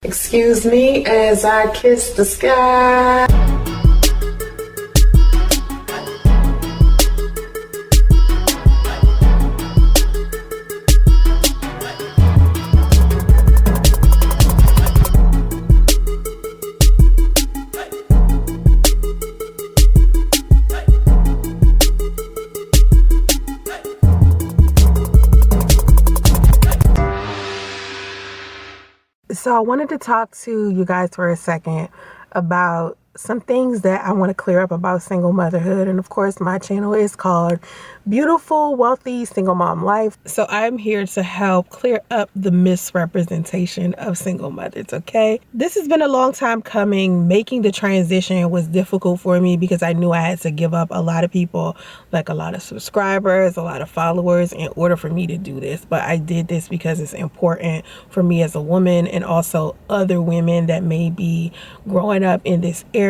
Excuse me as I kiss the sky. So I wanted to talk to you guys for a second about some things that I want to clear up about single motherhood. And of course, my channel is called Beautiful, Wealthy Single Mom Life. So I'm here to help clear up the misrepresentation of single mothers, okay? This has been a long time coming. Making the transition was difficult for me because I knew I had to give up a lot of people, like a lot of subscribers, a lot of followers in order for me to do this. But I did this because it's important for me as a woman and also other women that may be growing up in this era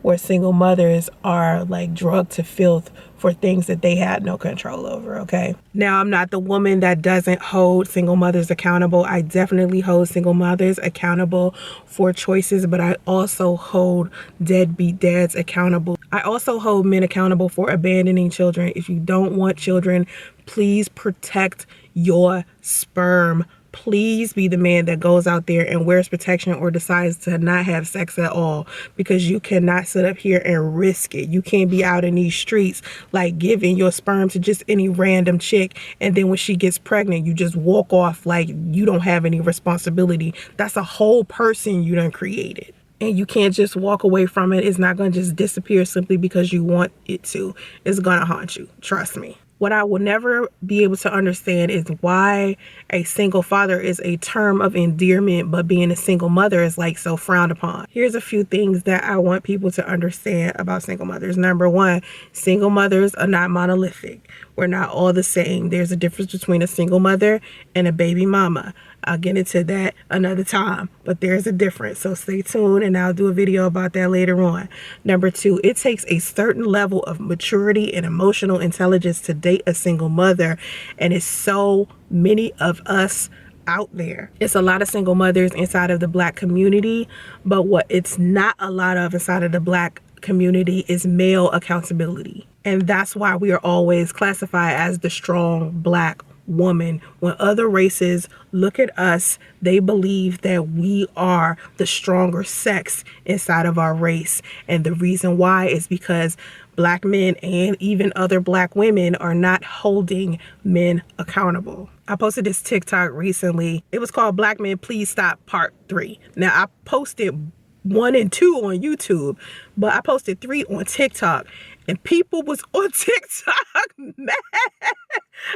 where single mothers are like drugged to filth for things that they had no control over, okay? Now, I'm not the woman that doesn't hold single mothers accountable. I definitely hold single mothers accountable for choices, but I also hold deadbeat dads accountable. I also hold men accountable for abandoning children. If you don't want children, please protect your sperm. Please be the man that goes out there and wears protection or decides to not have sex at all, because you cannot sit up here and risk it. You can't be out in these streets like giving your sperm to just any random chick, and then when she gets pregnant, you just walk off like you don't have any responsibility. That's a whole person you done created. And you can't just walk away from it. It's not going to just disappear simply because you want it to. It's going to haunt you. Trust me. What I will never be able to understand is why a single father is a term of endearment, but being a single mother is like so frowned upon. Here's a few things that I want people to understand about single mothers. Number one, single mothers are not monolithic. We're not all the same. There's a difference between a single mother and a baby mama. I'll get into that another time, but there's a difference. So stay tuned and I'll do a video about that later on. Number two, it takes a certain level of maturity and emotional intelligence to date a single mother. And it's so many of us out there. It's a lot of single mothers inside of the Black community, but what it's not a lot of inside of the Black community is male accountability. And that's why we are always classified as the strong Black woman. When other races look at us, they believe that we are the stronger sex inside of our race. And the reason why is because Black men and even other Black women are not holding men accountable. I posted this TikTok recently. It was called Black Men Please Stop Part 3. Now, I posted 1 and 2 on YouTube, but I posted 3 on TikTok. And people was on TikTok mad.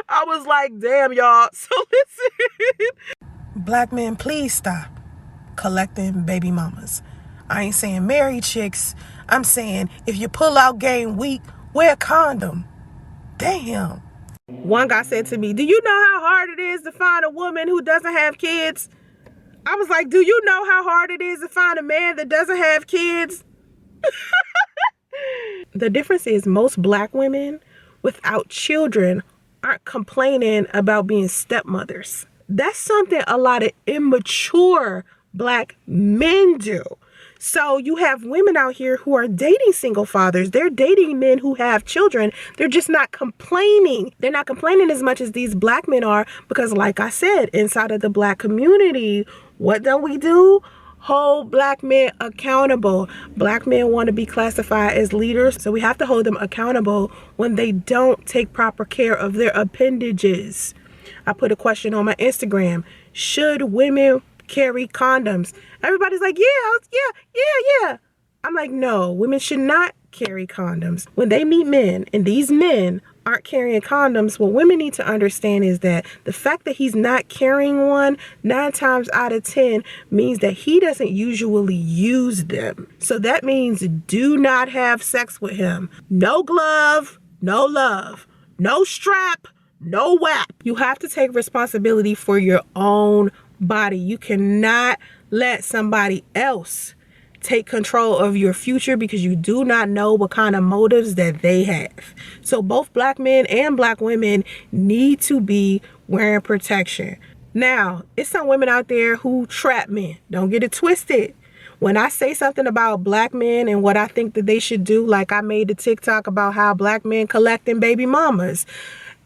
I was like, damn, y'all. So listen. Black men, please stop collecting baby mamas. I ain't saying married chicks. I'm saying if you pull out game weak, wear a condom. Damn. One guy said to me, do you know how hard it is to find a woman who doesn't have kids? I was like, do you know how hard it is to find a man that doesn't have kids? The difference is most Black women without children aren't complaining about being stepmothers. That's something a lot of immature Black men do. So you have women out here who are dating single fathers. They're dating men who have children. They're just not complaining. They're not complaining as much as these Black men are because, like I said, inside of the Black community, what do we do? Hold Black men accountable. Black men want to be classified as leaders, so we have to hold them accountable when they don't take proper care of their appendages. I put a question on my Instagram. Should women carry condoms? Everybody's like, yeah. I'm like, no, women should not carry condoms. When they meet men and these men aren't carrying condoms, what women need to understand is that the fact that he's not carrying one 9 times out of 10 means that he doesn't usually use them. So that means do not have sex with him. No glove, no love, no strap, no whap. You have to take responsibility for your own body. You cannot let somebody else take control of your future because you do not know what kind of motives that they have. So both Black men and Black women need to be wearing protection. Now, it's some women out there who trap men. Don't get it twisted. When I say something about black men and what I think that they should do, like I made the TikTok about how black men collecting baby mamas,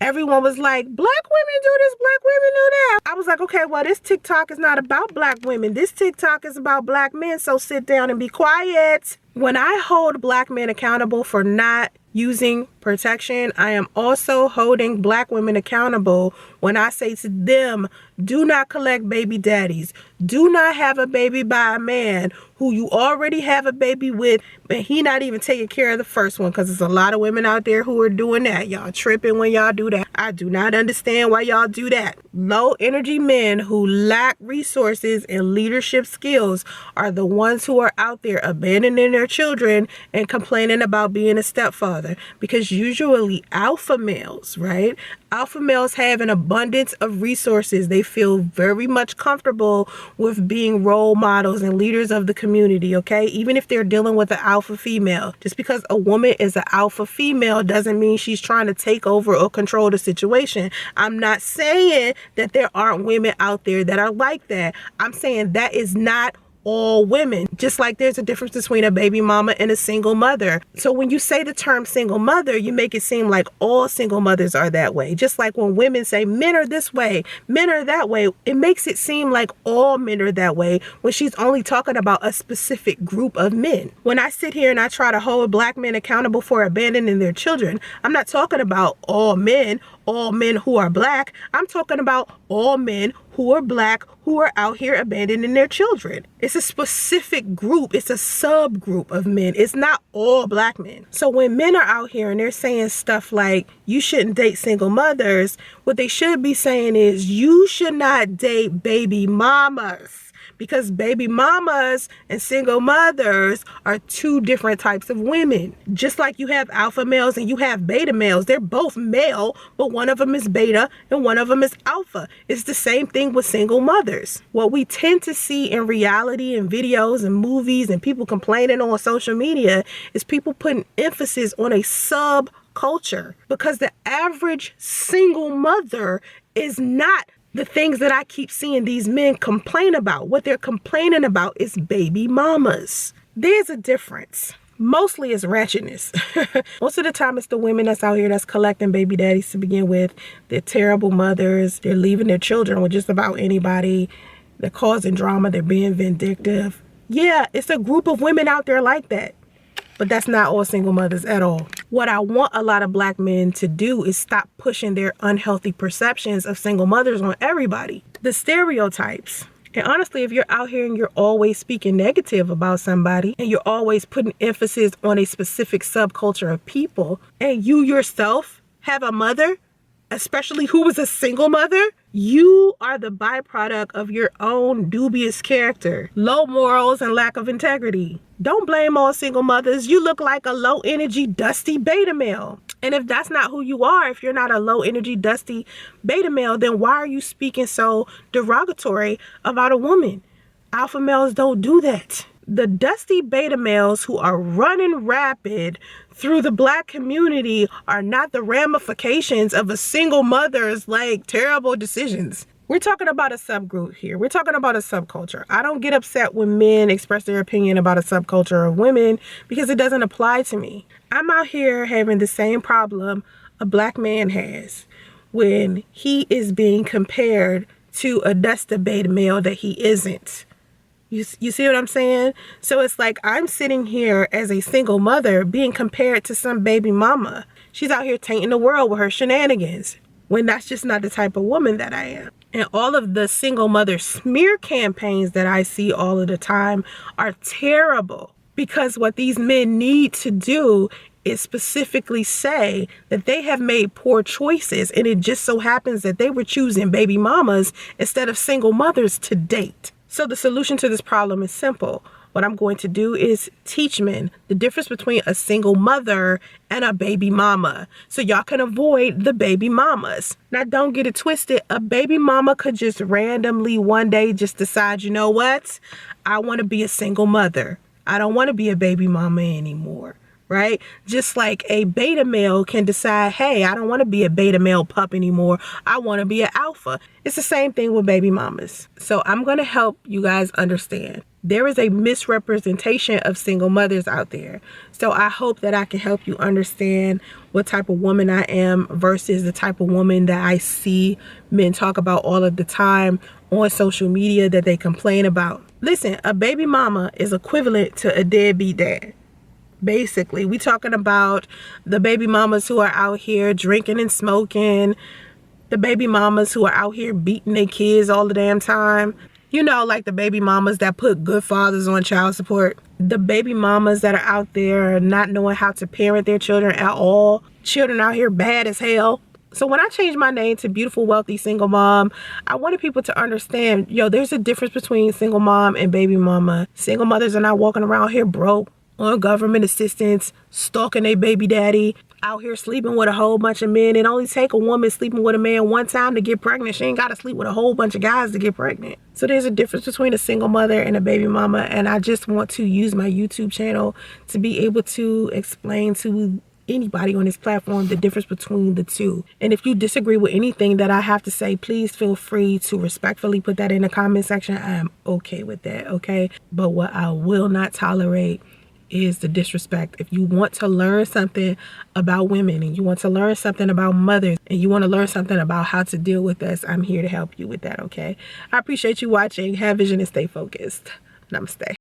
everyone was like, black women do this, black women do that. I was like, okay, well, this TikTok is not about black women. This TikTok is about black men, so sit down and be quiet. When I hold black men accountable for not using protection, I am also holding black women accountable when I say to them, do not collect baby daddies. Do not have a baby by a man who you already have a baby with, but he not even taking care of the first one, because there's a lot of women out there who are doing that. Y'all tripping when y'all do that. I do not understand why y'all do that. Low energy men who lack resources and leadership skills are the ones who are out there abandoning their children and complaining about being a stepfather, because usually alpha males, right? Alpha males have an abundance of resources. They feel very much comfortable with being role models and leaders of the community, okay? Even if they're dealing with an alpha female. Just because a woman is an alpha female doesn't mean she's trying to take over or control the situation. I'm not saying that there aren't women out there that are like that. I'm saying that is not all women. Just like there's a difference between a baby mama and a single mother. So when you say the term single mother, you make it seem like all single mothers are that way. Just like when women say men are this way, men are that way, it makes it seem like all men are that way when she's only talking about a specific group of men. When I sit here and I try to hold black men accountable for abandoning their children, I'm not talking about all men who are black. I'm talking about all men who are black who are out here abandoning their children. It's a specific group. It's a subgroup of men. It's not all black men. So when men are out here and they're saying stuff like, you shouldn't date single mothers, what they should be saying is, you should not date baby mamas. Because baby mamas and single mothers are two different types of women. Just like you have alpha males and you have beta males. They're both male, but one of them is beta and one of them is alpha. It's the same thing with single mothers. What we tend to see in reality and videos and movies and people complaining on social media is people putting emphasis on a subculture, because the average single mother is not the things that I keep seeing these men complain about. What they're complaining about is baby mamas. There's a difference. Mostly it's ratchetness. Most of the time it's the women that's out here that's collecting baby daddies to begin with. They're terrible mothers. They're leaving their children with just about anybody. They're causing drama. They're being vindictive. Yeah, it's a group of women out there like that. But that's not all single mothers at all. What I want a lot of black men to do is stop pushing their unhealthy perceptions of single mothers on everybody. The stereotypes. And honestly, if you're out here and you're always speaking negative about somebody and you're always putting emphasis on a specific subculture of people, and you yourself have a mother, especially who was a single mother, you are the byproduct of your own dubious character, low morals, and lack of integrity. Don't blame all single mothers. You look like a low energy, dusty beta male. And if that's not who you are, if you're not a low energy, dusty beta male, then why are you speaking so derogatory about a woman? Alpha males don't do that. The dusty beta males who are running rapid through the black community are not the ramifications of a single mother's terrible decisions. We're talking about a subgroup here. We're talking about a subculture. I don't get upset when men express their opinion about a subculture of women because it doesn't apply to me. I'm out here having the same problem a black man has when he is being compared to a dusty beta male that he isn't. You see what I'm saying? So it's like I'm sitting here as a single mother being compared to some baby mama. She's out here tainting the world with her shenanigans, when that's just not the type of woman that I am. And all of the single mother smear campaigns that I see all of the time are terrible, because what these men need to do is specifically say that they have made poor choices, and it just so happens that they were choosing baby mamas instead of single mothers to date. So the solution to this problem is simple. What I'm going to do is teach men the difference between a single mother and a baby mama, so y'all can avoid the baby mamas. Now, don't get it twisted. A baby mama could just randomly one day just decide, you know what? I want to be a single mother. I don't want to be a baby mama anymore. right? Just like a beta male can decide, hey, I don't want to be a beta male pup anymore. I want to be an alpha. It's the same thing with baby mamas. So I'm going to help you guys understand. There is a misrepresentation of single mothers out there. So I hope that I can help you understand what type of woman I am versus the type of woman that I see men talk about all of the time on social media that they complain about. Listen, a baby mama is equivalent to a deadbeat dad. Basically, we talking about the baby mamas who are out here drinking and smoking, the baby mamas who are out here beating their kids all the damn time. You know, like the baby mamas that put good fathers on child support. The baby mamas that are out there not knowing how to parent their children at all. Children out here bad as hell. So when I changed my name to Beautiful Wealthy Single Mom, I wanted people to understand, there's a difference between single mom and baby mama. Single mothers are not walking around here broke, on government assistance, stalking a baby daddy, out here sleeping with a whole bunch of men. It only take a woman sleeping with a man one time to get pregnant. She ain't got to sleep with a whole bunch of guys to get pregnant. So there's a difference between a single mother and a baby mama. And I just want to use my YouTube channel to be able to explain to anybody on this platform the difference between the two. And if you disagree with anything that I have to say, please feel free to respectfully put that in the comment section. I am okay with that, okay? But what I will not tolerate is the disrespect. If you want to learn something about women and you want to learn something about mothers and you want to learn something about how to deal with us, I'm here to help you with that, okay? I appreciate you watching. Have vision and stay focused. Namaste.